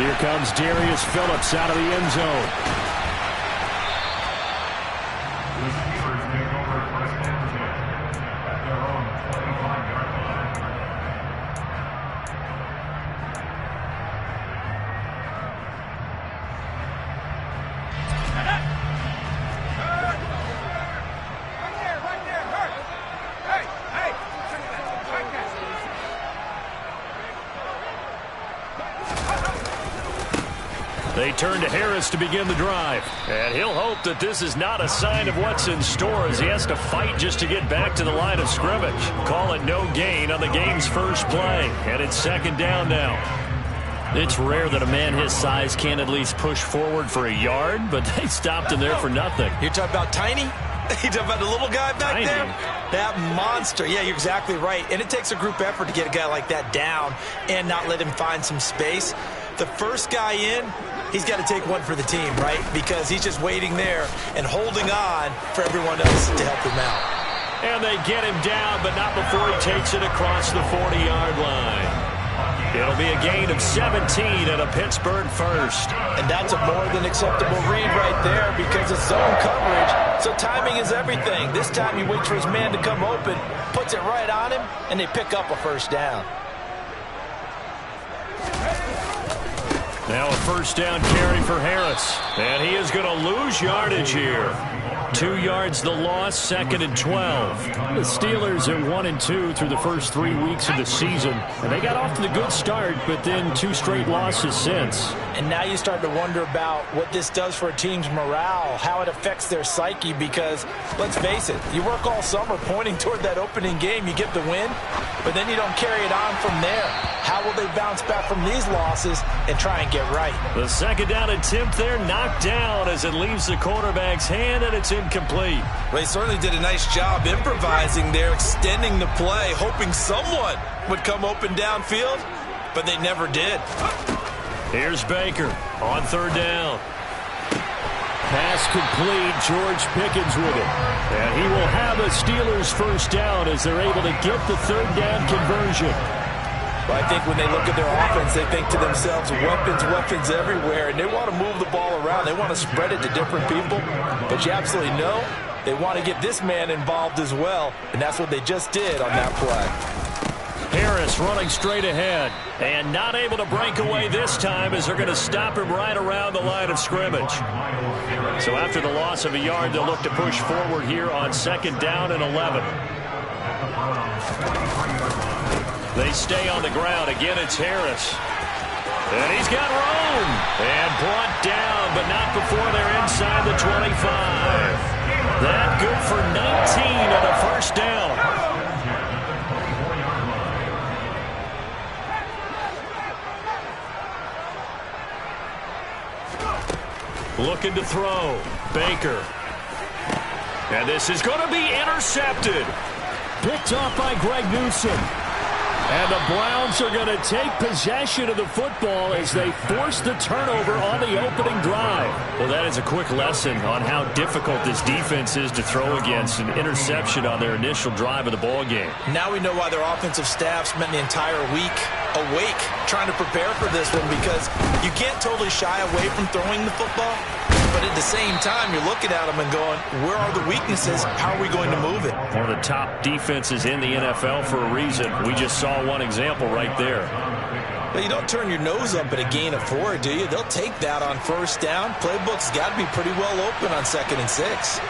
Here comes Darius Phillips out of the end zone. They turn to Harris to begin the drive. And he'll hope that this is not a sign of what's in store as he has to fight just to get back to the line of scrimmage. Call it no gain on the game's first play. And it's second down now. It's rare that a man his size can at least push forward for a yard, but they stopped him there for nothing. You're talking about tiny? You're talking about the little guy back Tiny. there? That monster. Yeah, you're exactly right. And it takes a group effort to get a guy like that down and not let him find some space. The first guy in, he's got to take one for the team, right? Because he's just waiting there and holding on for everyone else to help him out. And they get him down, but not before he takes it across the 40-yard line. It'll be a gain of 17 and a Pittsburgh first. And that's a more than acceptable read right there because it's zone coverage. So timing is everything. This time he waits for his man to come open, puts it right on him, and they pick up a first down. Now a first down carry for Harris. And he is going to lose yardage here. 2 yards the loss, second and 12. The Steelers are 1-2 through the first 3 weeks of the season. And they got off to the good start, but then 2 straight losses since. And now you start to wonder about what this does for a team's morale, how it affects their psyche, because let's face it, you work all summer pointing toward that opening game, you get the win, but then you don't carry it on from there. How will they bounce back from these losses and try and get right? The second down attempt there knocked down as it leaves the quarterback's hand, and it's incomplete. Well, he certainly did a nice job improvising there, extending the play, hoping someone would come open downfield, but they never did. Here's Baker on third down. Pass complete. George Pickens with it. And he will have a Steelers first down as they're able to get the third down conversion. Well, I think when they look at their offense, they think to themselves, weapons, weapons everywhere, and they want to move the ball around. They want to spread it to different people, but you absolutely know they want to get this man involved as well, and that's what they just did on that play. Harris running straight ahead and not able to break away this time as they're going to stop him right around the line of scrimmage. So after the loss of a yard, they'll look to push forward here on second down and 11. They stay on the ground. Again, it's Harris. And he's got room. And brought down, but not before they're inside the 25. That good for 19 and a first down. Looking to throw. Baker. And this is going to be intercepted. Picked off by Greg Newsome. And the Browns are going to take possession of the football as they force the turnover on the opening drive. Well, that is a quick lesson on how difficult this defense is to throw against. An interception on their initial drive of the ball game. Now we know why their offensive staff spent the entire week awake trying to prepare for this one, because you can't totally shy away from throwing the football. But at the same time, you're looking at them and going, where are the weaknesses? How are we going to move it? One of the top defenses in the NFL for a reason. We just saw one example right there. But you don't turn your nose up at a gain of 4, do you? They'll take that on first down. Playbook's got to be pretty well open on 2nd and 6.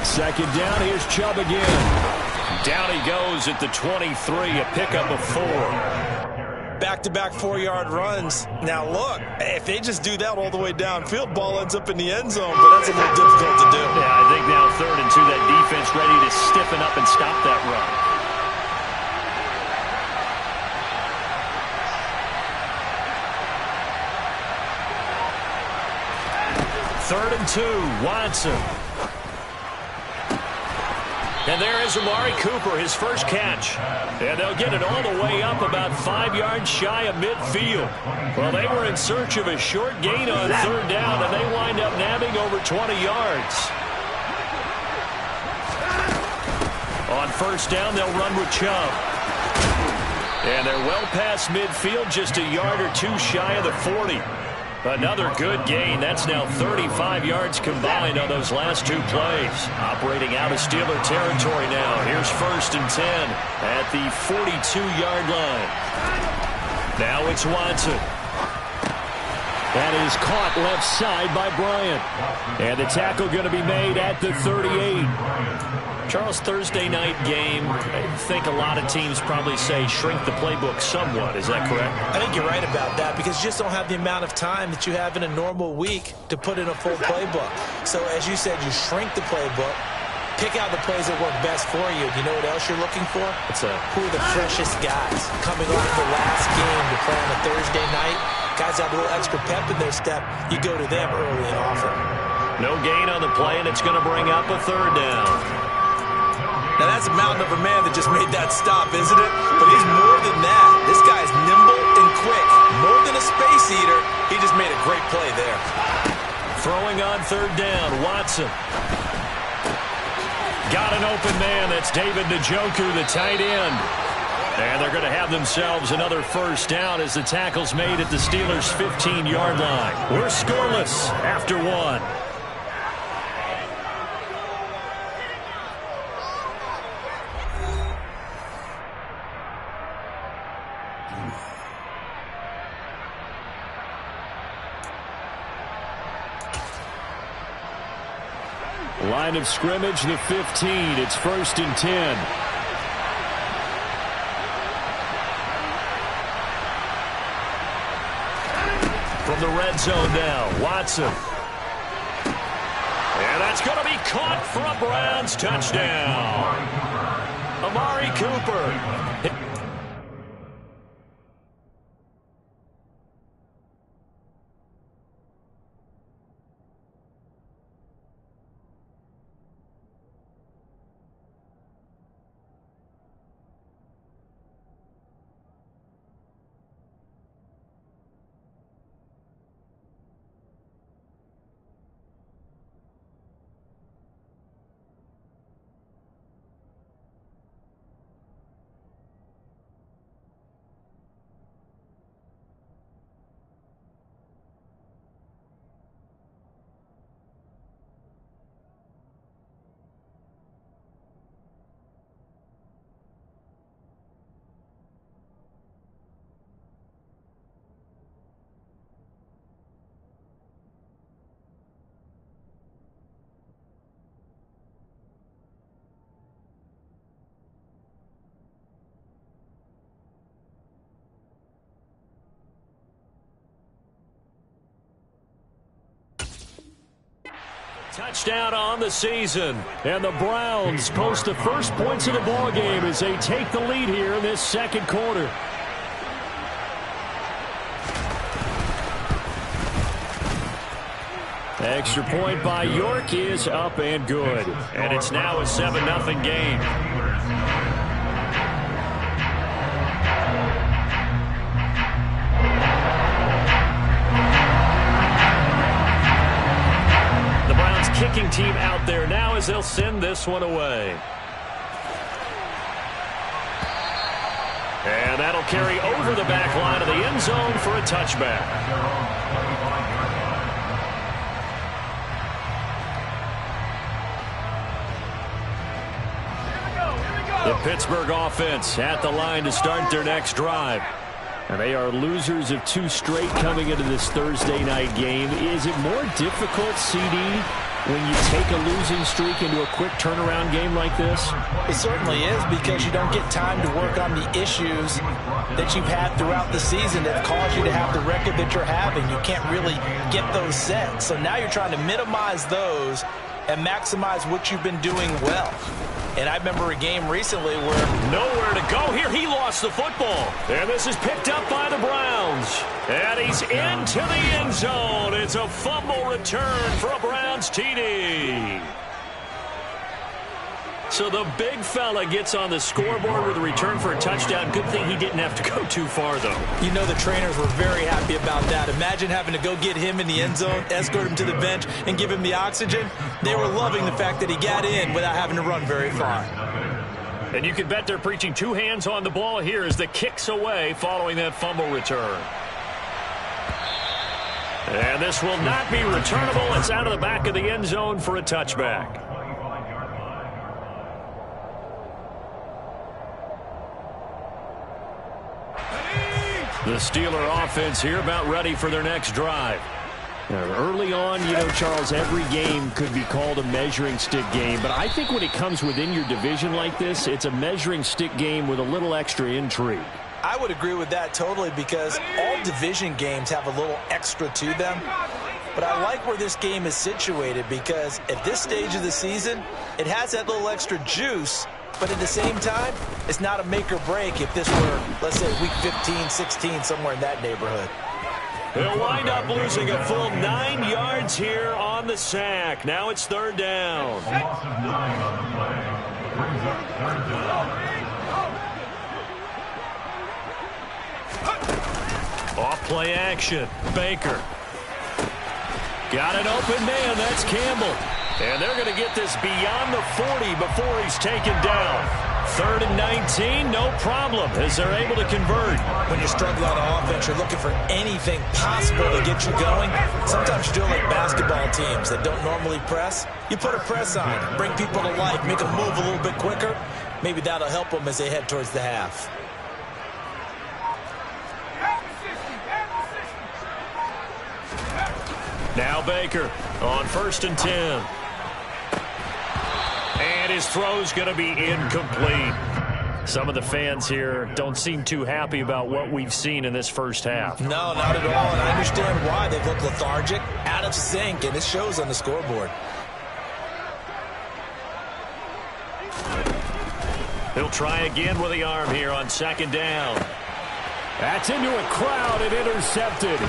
Second down, here's Chubb again. Down he goes at the 23, a pickup of 4. Back-to-back 4-yard runs. Now, look, if they just do that all the way downfield, ball ends up in the end zone, but that's a little difficult to do. Yeah, I think now 3rd and 2, that defense ready to stiffen up and stop that run. Third and 2, Watson. And there is Amari Cooper, his first catch. And they'll get it all the way up about 5 yards shy of midfield. Well, they were in search of a short gain on third down, and they wind up nabbing over 20 yards. On first down, they'll run with Chubb. And they're well past midfield, just a yard or two shy of the 40. Another good gain. That's now 35 yards combined on those last two plays. Operating out of Steeler territory now. Here's 1st and 10 at the 42-yard line. Now it's Watson. That is caught left side by Bryant. And the tackle going to be made at the 38. Charles, Thursday night game, I think a lot of teams probably say shrink the playbook somewhat. Is that correct? I think you're right about that because you just don't have the amount of time that you have in a normal week to put in a full playbook. So as you said, you shrink the playbook, pick out the plays that work best for you. You know what else you're looking for? Who are the freshest guys coming off the last game to play on a Thursday night? Guys have a little extra pep in their step. You go to them early and often. No gain on the play, and it's going to bring up a 3rd down. Now, that's a mountain of a man that just made that stop, isn't it? But he's more than that. This guy's nimble and quick. More than a space eater, he just made a great play there. Throwing on 3rd down, Watson. Got an open man. That's David Njoku, the tight end. And they're going to have themselves another 1st down as the tackle's made at the Steelers' 15-yard line. We're scoreless after 1. Line of scrimmage, the 15. It's 1st and 10. From the red zone now, Watson. And that's going to be caught for a Browns touchdown. Amari Cooper. Touchdown on the season. And the Browns post the first points of the ball game as they take the lead here in this 2nd quarter. Extra point by York is up and good. And it's now a 7-0 game. Kicking team out there now as they'll send this one away. And that'll carry over the back line of the end zone for a touchback. The Pittsburgh offense at the line to start their next drive. And they are losers of 2 straight coming into this Thursday night game. Is it more difficult, CD, when you take a losing streak into a quick turnaround game like this? It certainly is, because you don't get time to work on the issues that you've had throughout the season that caused you to have the record that you're having. You can't really get those set. So now you're trying to minimize those and maximize what you've been doing well. And I remember a game recently where nowhere to go here. He lost the football. And this is picked up by the Browns. And he's into the end zone. It's a fumble return for a Browns TD. So the big fella gets on the scoreboard with a return for a touchdown. Good thing he didn't have to go too far, though. You know the trainers were very happy about that. Imagine having to go get him in the end zone, escort him to the bench, and give him the oxygen. They were loving the fact that he got in without having to run very far. And you can bet they're preaching two hands on the ball here as the kick's away following that fumble return. And this will not be returnable. It's out of the back of the end zone for a touchback. The Steeler offense here about ready for their next drive. Early on, Charles, every game could be called a measuring stick game. But I think when it comes within your division like this, it's a measuring stick game with a little extra intrigue. I would agree with that totally because all division games have a little extra to them. But I like where this game is situated because at this stage of the season, it has that little extra juice. But at the same time, it's not a make or break if this were, let's say, week 15, 16, somewhere in that neighborhood. He'll wind up losing a full 9 yards here on the sack. Now it's third down. Off play action. Baker. Got an open man. That's Campbell. And they're going to get this beyond the 40 before he's taken down. 3rd and 19, no problem, as they're able to convert. When you struggle on offense, you're looking for anything possible to get you going. Sometimes you're doing like basketball teams that don't normally press. You put a press on, bring people to life, make them move a little bit quicker. Maybe that'll help them as they head towards the half. Now Baker on 1st and 10. And his throw's going to be incomplete. Some of the fans here don't seem too happy about what we've seen in this first half. No, not at all, and I understand why. They look lethargic, out of sync, and it shows on the scoreboard. He'll try again with the arm here on 2nd down. That's into a crowd and intercepted.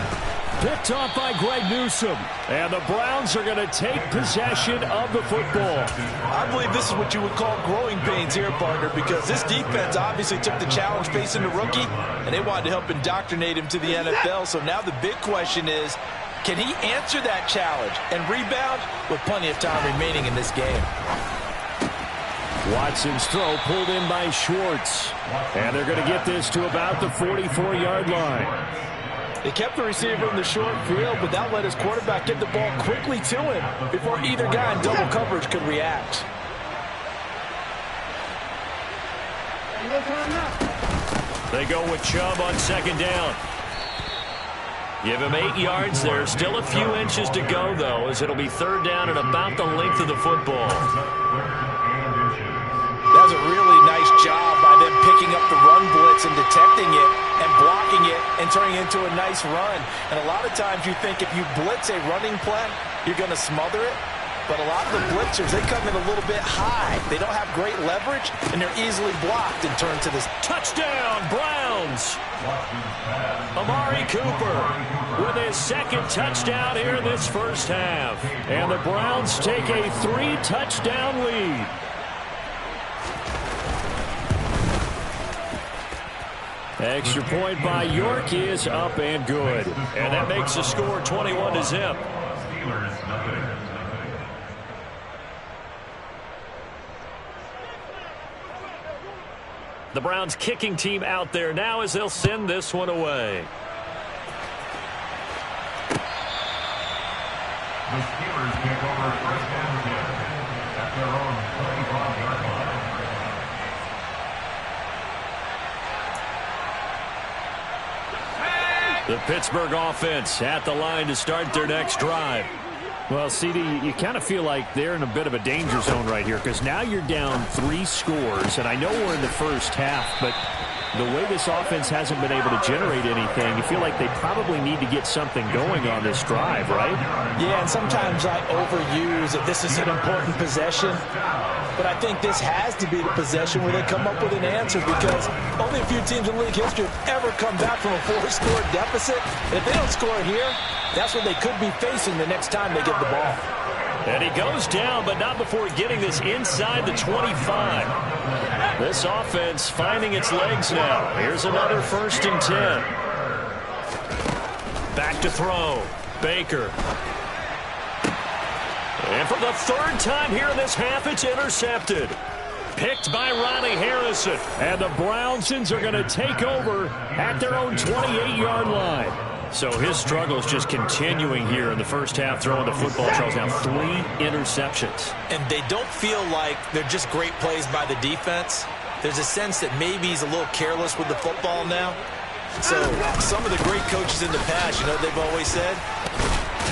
Picked off by Greg Newsome. And the Browns are going to take possession of the football. I believe this is what you would call growing pains here, partner, because this defense obviously took the challenge facing the rookie, and they wanted to help indoctrinate him to the NFL. So now the big question is, can he answer that challenge and rebound with plenty of time remaining in this game? Watson's throw pulled in by Schwartz. And they're going to get this to about the 44-yard line. They kept the receiver in the short field, but that let his quarterback get the ball quickly to him before either guy in double coverage could react. They go with Chubb on 2nd down. Give him 8 yards there. Still a few inches to go, though, as it'll be 3rd down and about the length of the football. That was a really nice job by them picking up the run blitz and detecting it and blocking it and turning it into a nice run. And a lot of times you think if you blitz a running play, you're going to smother it. But a lot of the blitzers, they come in a little bit high. They don't have great leverage, and they're easily blocked and turned to this. Touchdown, Browns! Amari Cooper with his 2nd touchdown here in this first half. And the Browns take a 3-touchdown lead. Extra point by York is up and good. And that makes the score 21-0. The Browns kicking team out there now as they'll send this one away. The Steelers kick over 1st and 10 at their own 35-yard line. The Pittsburgh offense at the line to start their next drive. Well, CD, you kind of feel like they're in a bit of a danger zone right here because now you're down 3 scores, and I know we're in the first half, but the way this offense hasn't been able to generate anything, you feel like they probably need to get something going on this drive, right? Yeah, and sometimes I overuse it. This is an important possession, but I think this has to be the possession where they come up with an answer because only a few teams in league history have ever come back from a 4-score deficit. And if they don't score here, that's what they could be facing the next time they get the ball. And he goes down, but not before getting this inside the 25. This offense finding its legs now. Here's another 1st and 10. Back to throw. Baker. And for the 3rd time here in this half, it's intercepted. Picked by Ronnie Harrison. And the Brownsons are going to take over at their own 28-yard line. So his struggle is just continuing here in the first half, throwing the football. Charles, now 3 interceptions. And they don't feel like they're just great plays by the defense. There's a sense that maybe he's a little careless with the football now. So some of the great coaches in the past, you know what they've always said?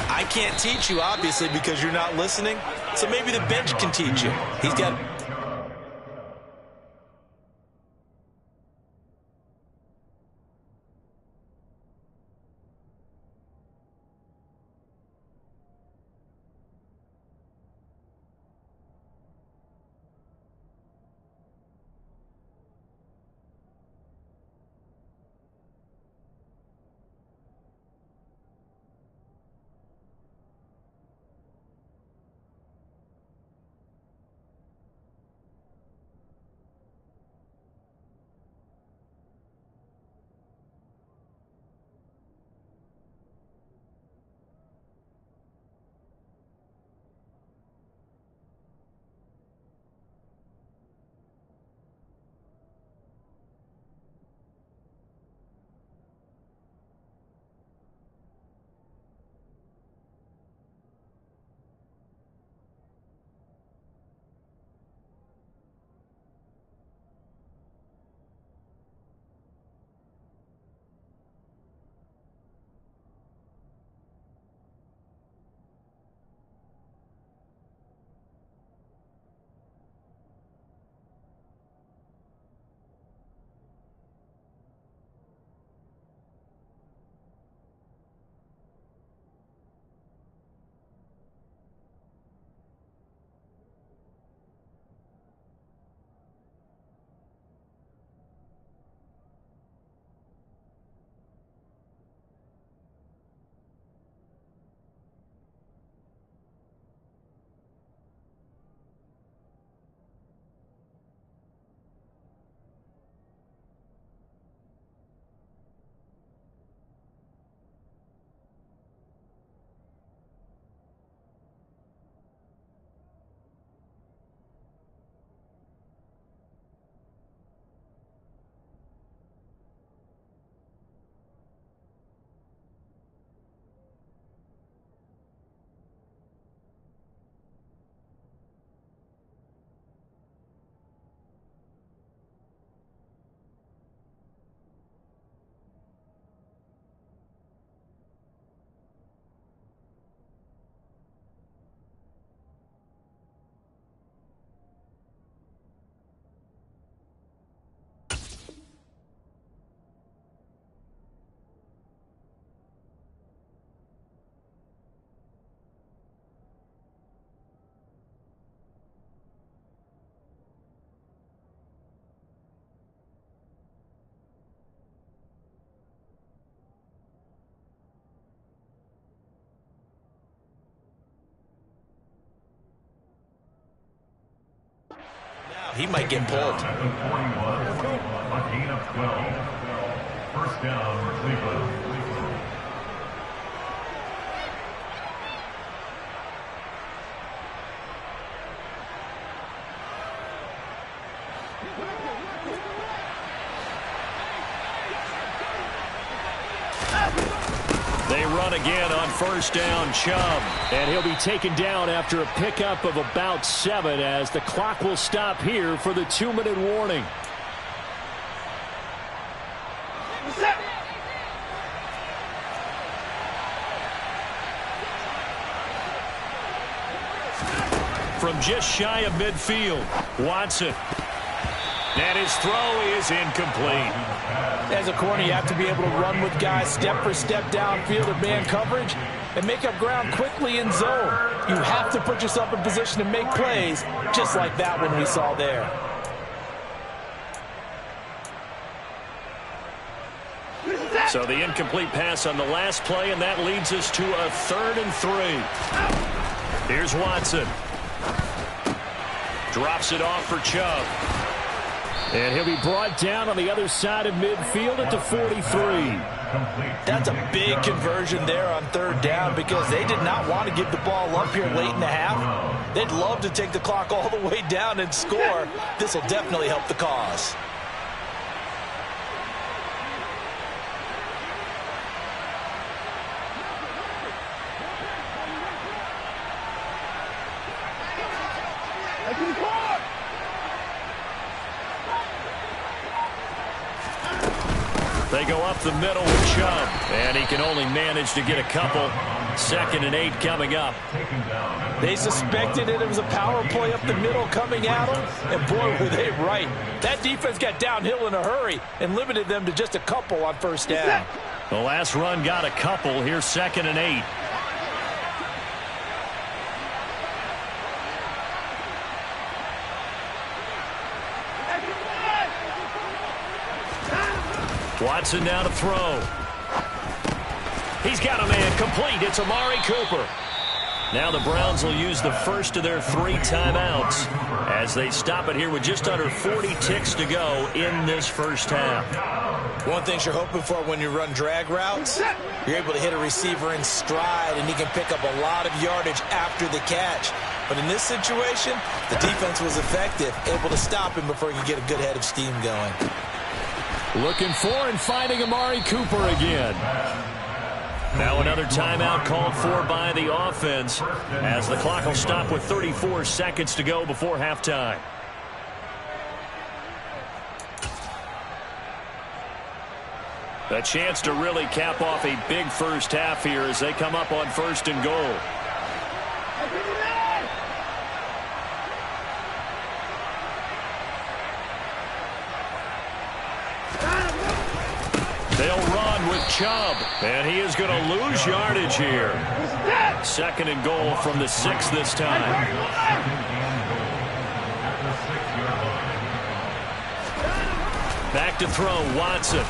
I can't teach you, obviously, because you're not listening. So maybe the bench can teach you. He's got... He might get pulled. A gain of 12. First down, Cleveland. They run again on first down, Chubb. And he'll be taken down after a pickup of about 7 as the clock will stop here for the 2-minute warning. From just shy of midfield, Watson. And his throw is incomplete. As a corner, you have to be able to run with guys step for step downfield or man coverage and make up ground quickly in zone. You have to put yourself in position to make plays, just like that one we saw there. So the incomplete pass on the last play, and that leads us to a 3rd and 3. Here's Watson. Drops it off for Chubb. And he'll be brought down on the other side of midfield at the 43. That's a big conversion there on third down because they did not want to give the ball up here late in the half. They'd love to take the clock all the way down and score. This will definitely help the cause. They go up the middle with Chubb, and he can only manage to get a couple. 2nd and 8 coming up. They suspected it was a power play up the middle coming at them, and boy, were they right. That defense got downhill in a hurry and limited them to just a couple on first down. The last run got a couple. Here's 2nd and 8. Watson now to throw. He's got a man complete. It's Amari Cooper. Now the Browns will use the first of their 3 timeouts as they stop it here with just under 40 ticks to go in this first half. One thing you're hoping for when you run drag routes, you're able to hit a receiver in stride, and he can pick up a lot of yardage after the catch. But in this situation, the defense was effective, able to stop him before he could get a good head of steam going. Looking for and finding Amari Cooper again. Now another timeout called for by the offense as the clock will stop with 34 seconds to go before halftime. A chance to really cap off a big first half here as they come up on 1st and goal. They'll run with Chubb, and he is going to lose yardage here. 2nd and goal from the 6 this time. Back to throw, Watson.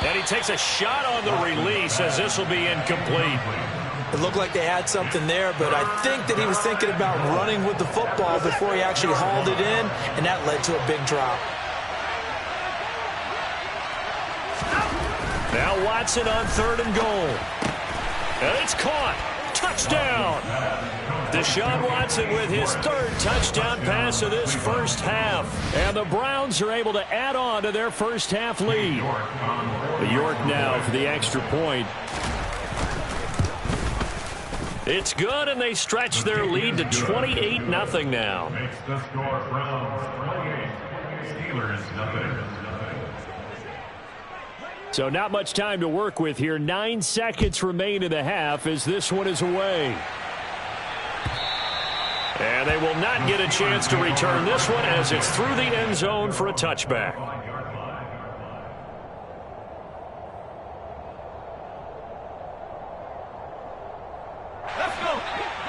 And he takes a shot on the release as this will be incomplete. It looked like they had something there, but I think that he was thinking about running with the football before he actually hauled it in, and that led to a big drop. Now Watson on 3rd and goal. And it's caught. Touchdown. Deshaun Watson with his 3rd touchdown pass of this first half. And the Browns are able to add on to their first half lead. York now for the extra point. It's good, and they stretch their lead to 28-0 now. Makes the score Browns 28, Steelers nothing. So not much time to work with here. 9 seconds remain in the half as this one is away. And they will not get a chance to return this one as it's through the end zone for a touchback.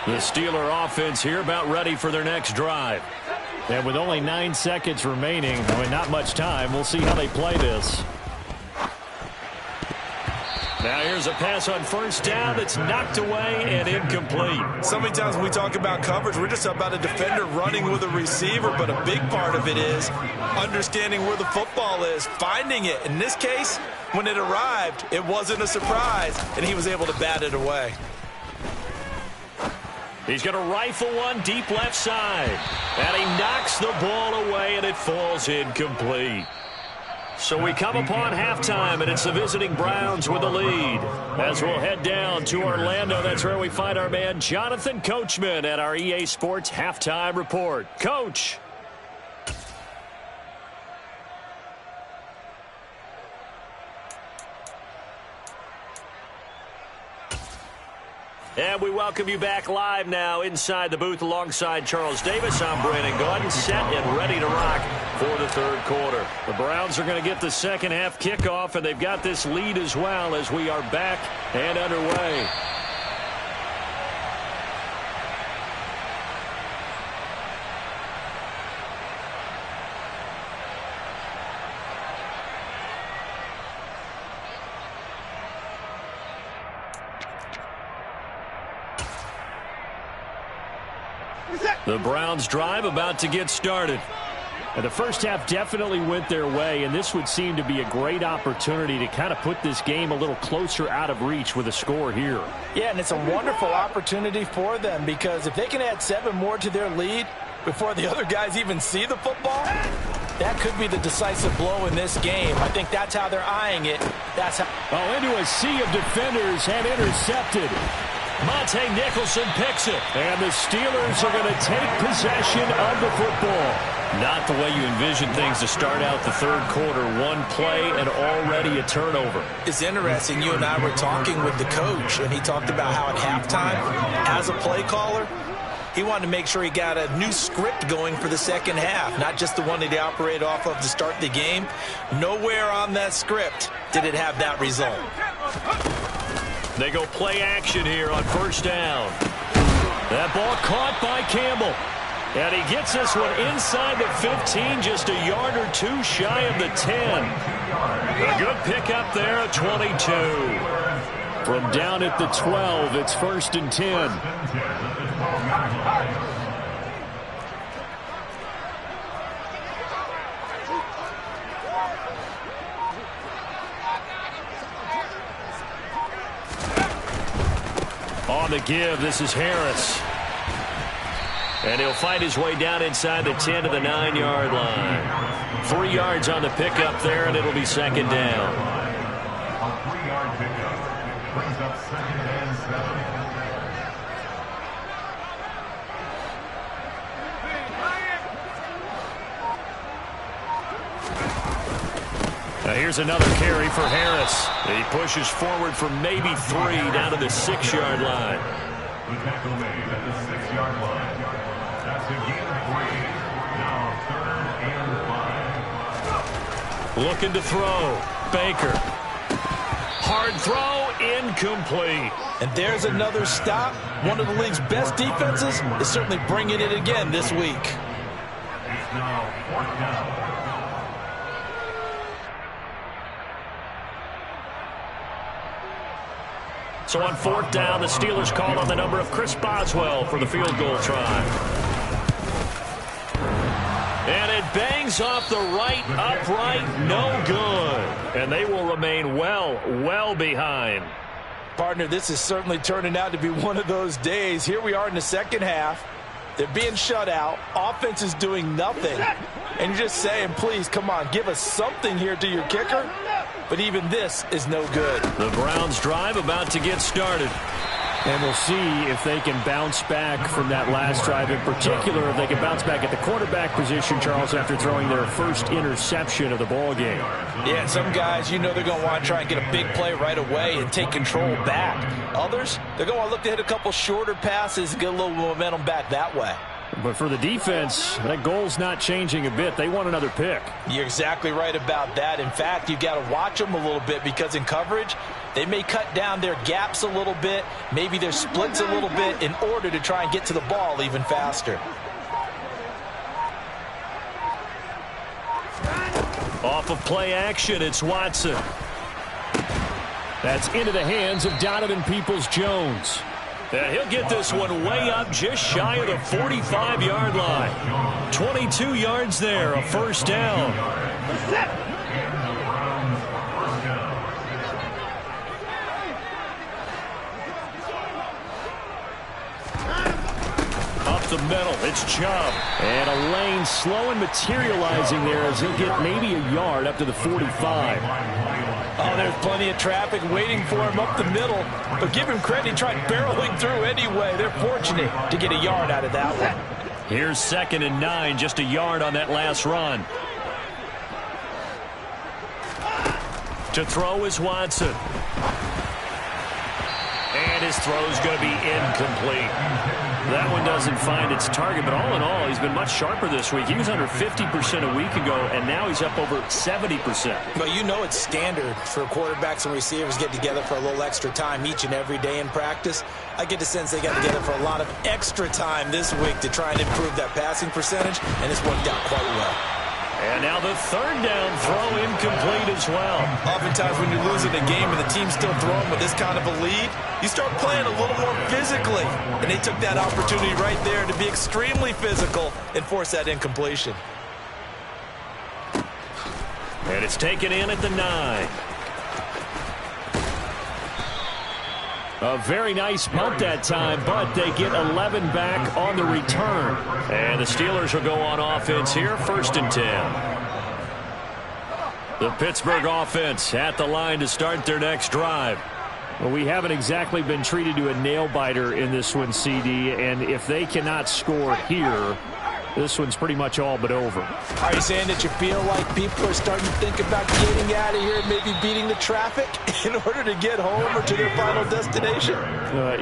The Steeler offense here about ready for their next drive. And with only 9 seconds remaining, not much time, we'll see how they play this. Now here's a pass on 1st down that's knocked away and incomplete. So many times when we talk about coverage, we're just about a defender running with a receiver, but a big part of it is understanding where the football is, finding it. In this case, when it arrived, it wasn't a surprise, and he was able to bat it away. He's going to rifle one deep left side, and he knocks the ball away, and it falls incomplete. So we come upon halftime, and it's the visiting Browns with the lead. As we'll head down to Orlando, that's where we find our man Jonathan Coachman at our EA Sports Halftime Report. Coach. And we welcome you back live now inside the booth alongside Charles Davis. I'm Brandon Gordon, set and ready to rock for the 3rd quarter. The Browns are going to get the second half kickoff, and they've got this lead as well as we are back and underway. The Browns drive about to get started. And the first half definitely went their way, and this would seem to be a great opportunity to kind of put this game a little closer out of reach with a score here. Yeah, and it's a wonderful opportunity for them because if they can add 7 more to their lead before the other guys even see the football, that could be the decisive blow in this game. I think that's how they're eyeing it. That's how. Oh, into a sea of defenders and intercepted. Monte Nicholson picks it. And the Steelers are going to take possession of the football. Not the way you envision things to start out the third quarter. One play and already a turnover. It's interesting. You and I were talking with the coach, and he talked about how at halftime, as a play caller, he wanted to make sure he got a new script going for the second half, not just the one that he operated off of to start the game. Nowhere on that script did it have that result. They go play action here on first down. That ball caught by Campbell. And he gets this one inside the 15, just a yard or two shy of the 10. A good pickup there at 22. From down at the 12, it's 1st and 10. On the give, this is Harris. And he'll find his way down inside the 10 to the 9-yard line. 3 yards on the pickup there, and it'll be second down. A 3-yard pickup brings up 2nd and 7. Now here's another carry for Harris. He pushes forward for maybe 3 down to the 6-yard line. The tackle made at the 6-yard line. That's a gain of 3. Now 3rd and 5. Looking to throw. Baker. Hard throw. Incomplete. And there's another stop. One of the league's best defenses is certainly bringing it again this week. It's now 4th down. So on 4th down, the Steelers call on the number of Chris Boswell for the field goal try. And it bangs off the right upright, no good. And they will remain well behind. Partner, this is certainly turning out to be one of those days. Here we are in the second half. They're being shut out. Offense is doing nothing. And you're just saying, please, come on, give us something here to your kicker. But even this is no good. The Browns drive about to get started. And we'll see if they can bounce back from that last drive. In particular, if they can bounce back at the quarterback position, Charles, after throwing their first interception of the ball game. Yeah, some guys, you know they're going to want to try and get a big play right away and take control back. Others, they're going to look to hit a couple shorter passes and get a little momentum back that way. But for the defense, that goal's not changing a bit. They want another pick. You're exactly right about that. In fact, you've got to watch them a little bit because in coverage, they may cut down their gaps a little bit, maybe their splits a little bit in order to try and get to the ball even faster. Off of play action, it's Watson. That's into the hands of Donovan Peoples-Jones. And he'll get this one way up just shy of the 45-yard line. 22 yards there, a first down. Up the middle, it's Chubb. And a lane slow and materializing there as he'll get maybe a yard up to the 45. Oh, there's plenty of traffic waiting for him up the middle. But give him credit, he tried barreling through anyway. They're fortunate to get a yard out of that one. Here's 2nd and 9, just a yard on that last run. To throw is Watson. And his throw's going to be incomplete. That one doesn't find its target, but all in all, he's been much sharper this week. He was under 50% a week ago, and now he's up over 70%. But you know it's standard for quarterbacks and receivers get together for a little extra time each and every day in practice. I get the sense they got together for a lot of extra time this week to try and improve that passing percentage, and it's worked out quite well. And now the 3rd down throw incomplete as well. Oftentimes when you're losing a game and the team's still throwing with this kind of a lead, you start playing a little more physically. And they took that opportunity right there to be extremely physical and force that incompletion. And it's taken in at the 9. A very nice punt that time, but they get 11 back on the return. And the Steelers will go on offense here, 1st and 10. The Pittsburgh offense at the line to start their next drive. Well, we haven't exactly been treated to a nail-biter in this one, CD, and if they cannot score here, this one's pretty much all but over. Are you saying that you feel like people are starting to think about getting out of here and maybe beating the traffic in order to get home or to their final destination?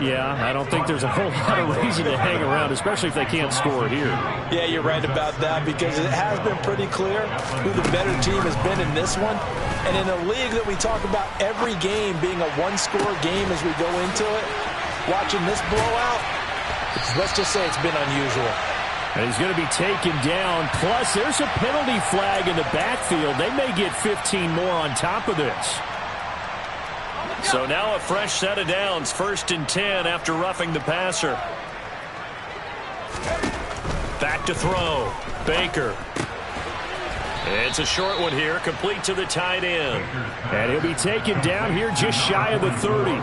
Yeah, I don't think there's a whole lot of reason to hang around, especially if they can't score here. Yeah, you're right about that, because it has been pretty clear who the better team has been in this one. And in a league that we talk about every game being a one-score game as we go into it, watching this blowout, let's just say it's been unusual. And he's going to be taken down. Plus, there's a penalty flag in the backfield. They may get 15 more on top of this. So now a fresh set of downs. 1st and 10 after roughing the passer. Back to throw. Baker. It's a short one here, complete to the tight end. And he'll be taken down here just shy of the 30.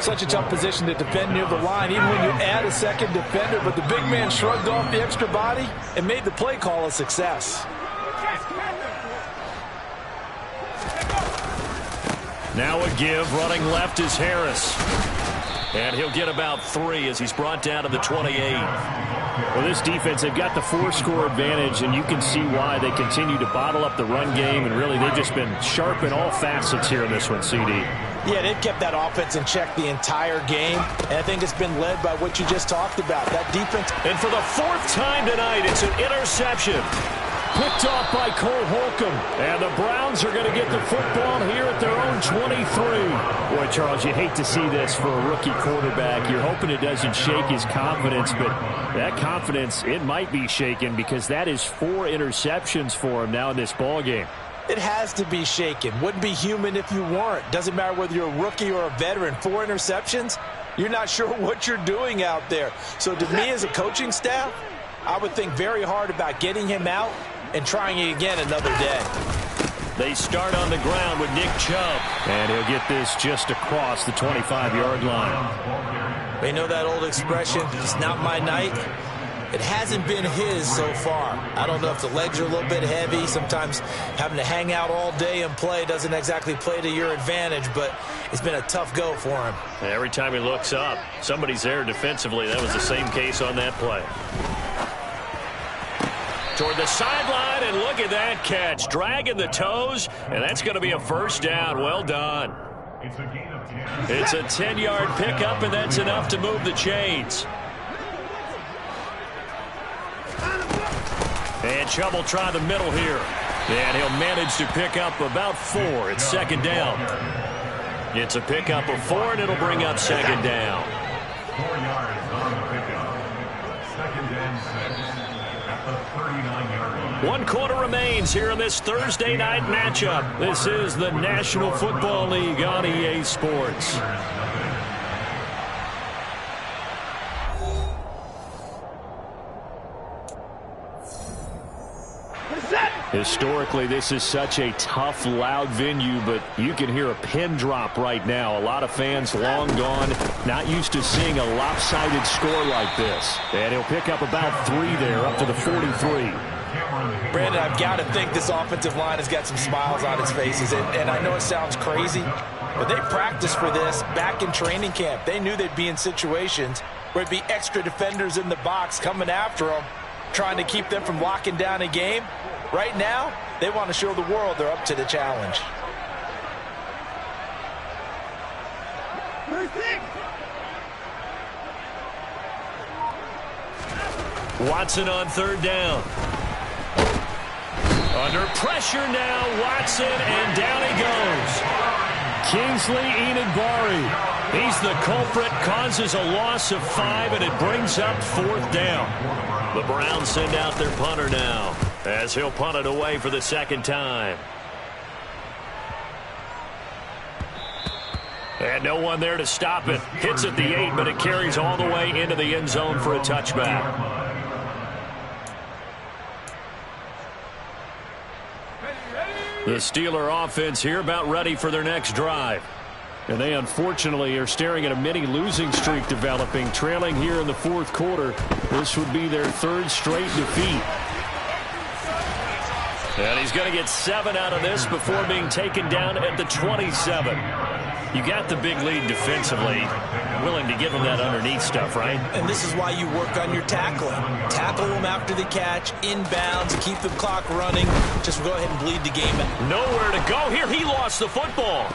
Such a tough position to defend near the line, even when you add a second defender. But the big man shrugged off the extra body and made the play call a success. Now a give. Running left is Harris. And he'll get about 3 as he's brought down to the 28. Well, this defense, they've got the 4-score advantage, and you can see why they continue to bottle up the run game. And really, they've just been sharp in all facets here in this one, CD. Yeah, they've kept that offense in check the entire game, and I think it's been led by what you just talked about, that defense. And for the 4th time tonight, it's an interception. Picked off by Cole Holcomb. And the Browns are going to get the football here at their own 23. Boy, Charles, you hate to see this for a rookie quarterback. You're hoping it doesn't shake his confidence, but that confidence, it might be shaken because that is 4 interceptions for him now in this ballgame. It has to be shaken. Wouldn't be human if you weren't. Doesn't matter whether you're a rookie or a veteran. 4 interceptions, you're not sure what you're doing out there. So to me as a coaching staff, I would think very hard about getting him out and trying it again another day. They start on the ground with Nick Chubb. And he'll get this just across the 25-yard line. They know that old expression, it's not my night. It hasn't been his so far. I don't know if the legs are a little bit heavy. Sometimes having to hang out all day and play doesn't exactly play to your advantage, but it's been a tough go for him. Every time he looks up, somebody's there defensively. That was the same case on that play. Toward the sideline, and look at that catch. Dragging the toes, and that's going to be a 1st down. Well done. It's a 10-yard pickup, and that's enough to move the chains. And Chubb will try the middle here. And he'll manage to pick up about 4. It's 2nd down. It's a pickup of 4, and it'll bring up 2nd down. 4 yards on the pickup. 2nd and 6 at the 39-yard line. 1 quarter remains here in this Thursday night matchup. This is the National Football League on EA Sports. Historically, this is such a tough, loud venue, but you can hear a pin drop right now. A lot of fans long gone, not used to seeing a lopsided score like this. And he'll pick up about 3 there, up to the 43. Brandon, I've got to think this offensive line has got some smiles on its faces. And I know it sounds crazy, but they practiced for this back in training camp. They knew they'd be in situations where it'd be extra defenders in the box coming after them, trying to keep them from locking down a game. Right now, they want to show the world they're up to the challenge. Watson on 3rd down. Under pressure now, Watson, and down he goes. Kingsley Enagbare. He's the culprit, causes a loss of 5, and it brings up 4th down. The Browns send out their punter now, as he'll punt it away for the 2nd time. And no one there to stop it. Hits at the 8, but it carries all the way into the end zone for a touchback. The Steeler offense here about ready for their next drive. And they unfortunately are staring at a mini losing streak developing, trailing here in the fourth quarter. This would be their third straight defeat. And he's going to get 7 out of this before being taken down at the 27. You got the big lead defensively. Willing to give him that underneath stuff, right? And this is why you work on your tackling. Tackle them after the catch, inbounds, keep the clock running. Just go ahead and bleed the game out. Nowhere to go here. He lost the football.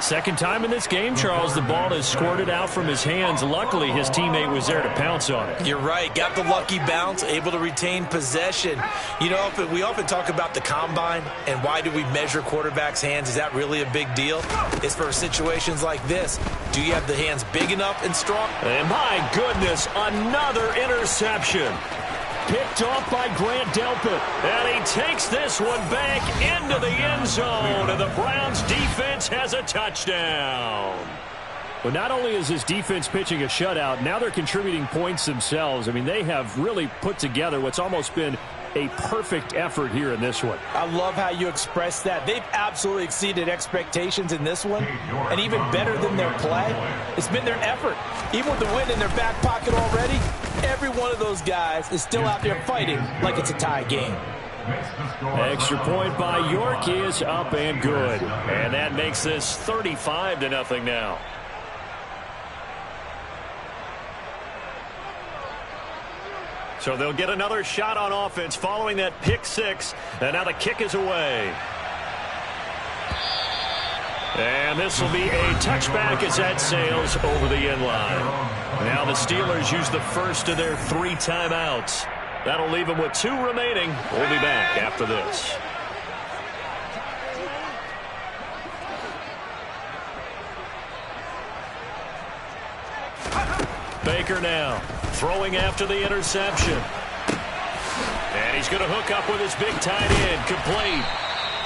Second time in this game, Charles, the ball is squirted out from his hands. Luckily, his teammate was there to pounce on it. You're right. Got the lucky bounce, able to retain possession. You know, we often talk about the combine and why do we measure quarterbacks' hands. Is that really a big deal? It's for situations like this. Do you have the hands big enough and strong? And my goodness, another interception. Picked off by Grant Delpit. And he takes this one back into the end zone. And the Browns defense has a touchdown. Well, not only is his defense pitching a shutout, now they're contributing points themselves. I mean, they have really put together what's almost been a perfect effort here in this one. I love how you express that. They've absolutely exceeded expectations in this one. And even better than their play, it's been their effort. Even with the win in their back pocket already, every one of those guys is still out there fighting like it's a tie game. Extra point by York is up and good. And that makes this 35-0 now. So they'll get another shot on offense following that pick six. And now the kick is away. And this will be a touchback as that sails over the end line. Now the Steelers use the first of their 3 timeouts. That'll leave them with 2 remaining. We'll be back after this. Baker now throwing after the interception. And he's going to hook up with his big tight end. Complete.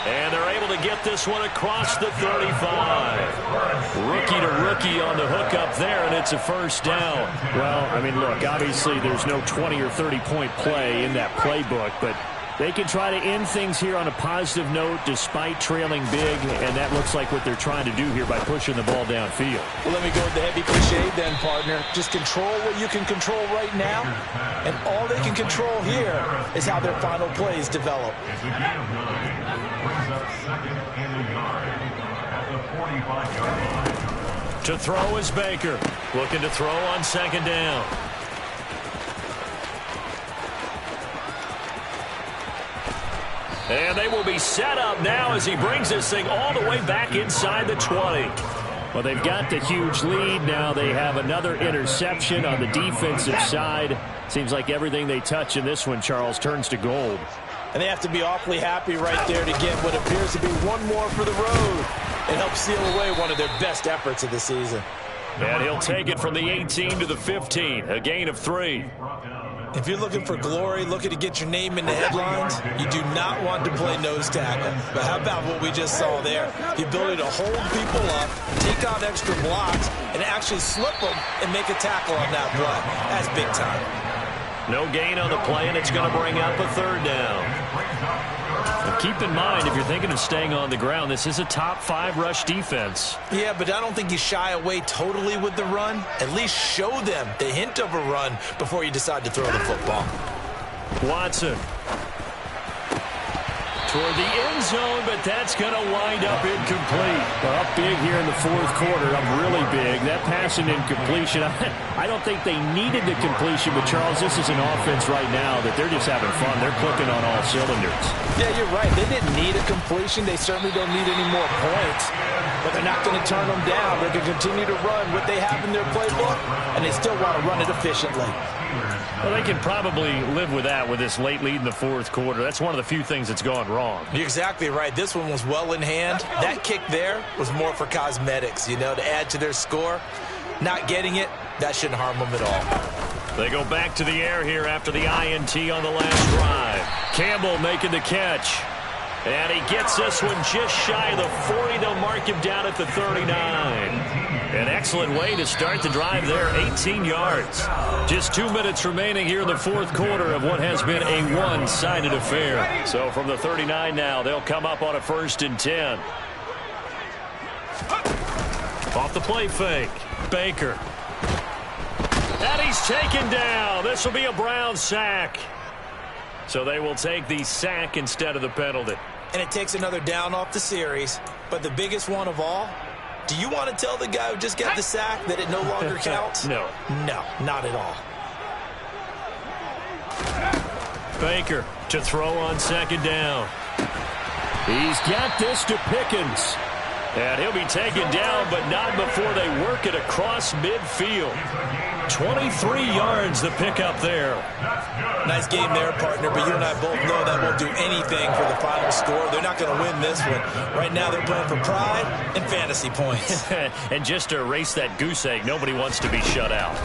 And they're able to get this one across the 35. Rookie to rookie on the hookup there, and it's a first down. Well, I mean, look, obviously there's no 20 or 30-point play in that playbook, but they can try to end things here on a positive note despite trailing big, and that looks like what they're trying to do here by pushing the ball downfield. Well, let me go with the heavy cliche then, partner. Just control what you can control right now, and all they can control here is how their final plays develop. It's a gain of 9. Brings up second and a yard at the 45-yard line. To throw is Baker. Looking to throw on second down. And they will be set up now as he brings this thing all the way back inside the 20. Well, they've got the huge lead. Now they have another interception on the defensive side. Seems like everything they touch in this one, Charles, turns to gold. And they have to be awfully happy right there to get what appears to be one more for the road. It helps seal away one of their best efforts of the season. And he'll take it from the 18 to the 15, a gain of 3. If you're looking for glory, looking to get your name in the headlines, you do not want to play nose tackle. But how about what we just saw there? The ability to hold people up, take on extra blocks, and actually slip them and make a tackle on that play. That's big time. No gain on the play, and it's going to bring up a third down. And keep in mind, if you're thinking of staying on the ground, this is a top 5 rush defense. Yeah, but I don't think you shy away totally with the run. At least show them the hint of a run before you decide to throw the football. Watson. Toward the end zone, but that's going to wind up incomplete. Well, up big here in the fourth quarter, up really big. That pass and incompletion, I don't think they needed the completion, but Charles, this is an offense right now that they're just having fun. They're clicking on all cylinders. Yeah, you're right. They didn't need a completion. They certainly don't need any more points, but they're not going to turn them down. They're going to continue to run what they have in their playbook, and they still want to run it efficiently. Well, they can probably live with that with this late lead in the fourth quarter. That's one of the few things that's gone wrong. You're exactly right. This one was well in hand. That kick there was more for cosmetics, you know, to add to their score. Not getting it, that shouldn't harm them at all. They go back to the air here after the INT on the last drive. Campbell making the catch. And he gets this one just shy of the 40. They'll mark him down at the 39. An excellent way to start the drive there, 18 yards. Just 2 minutes remaining here in the fourth quarter of what has been a one-sided affair. So from the 39 now, they'll come up on a 1st and 10. Off the play fake, Baker. And he's taken down. This will be a Brown sack. So they will take the sack instead of the penalty. And it takes another down off the series. But the biggest one of all, do you want to tell the guy who just got the sack that it no longer counts? No. No, not at all. Baker to throw on 2nd down. He's got this to Pickens. And he'll be taken down, but not before they work it across midfield. 23 yards the pickup there. Nice game there, partner, but you and I both know that won't do anything for the final score. They're not going to win this one. Right now they're playing for pride and fantasy points. And just to erase that goose egg, nobody wants to be shut out.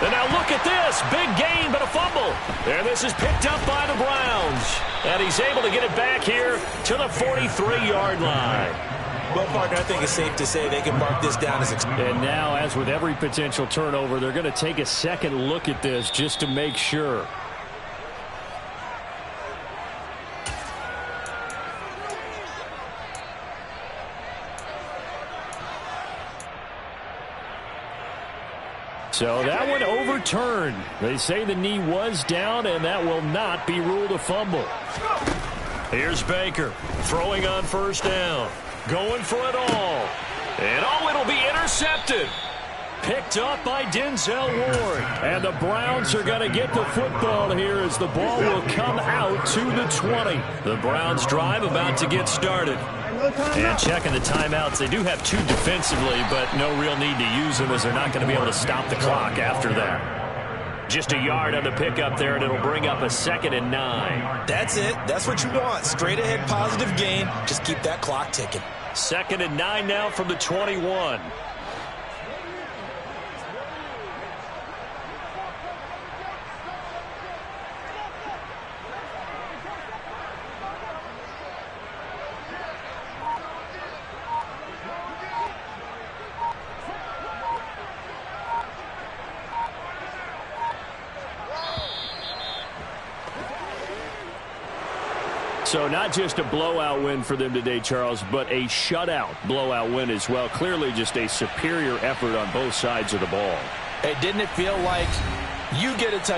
And now look at this. Big gain, but a fumble. And this is picked up by the Browns. And he's able to get it back here to the 43-yard line. Well, partner, I think it's safe to say they can mark this down as expected. And now, as with every potential turnover, they're going to take a second look at this just to make sure. So that one overturned. They say the knee was down, and that will not be ruled a fumble. Here's Baker throwing on 1st down. Going for it all. And it'll be intercepted. Picked up by Denzel Ward. And the Browns are going to get the football here as the ball will come out to the 20. The Browns drive about to get started. And checking the timeouts, they do have 2 defensively, but no real need to use them as they're not going to be able to stop the clock after that. Just a yard on the pickup there, and it'll bring up a 2nd and 9. That's it. That's what you want. Straight ahead positive gain. Just keep that clock ticking. 2nd and 9 now from the 21. So not just a blowout win for them today, Charles, but a shutout blowout win as well. Clearly just a superior effort on both sides of the ball. Hey, didn't it feel like you get a touchdown?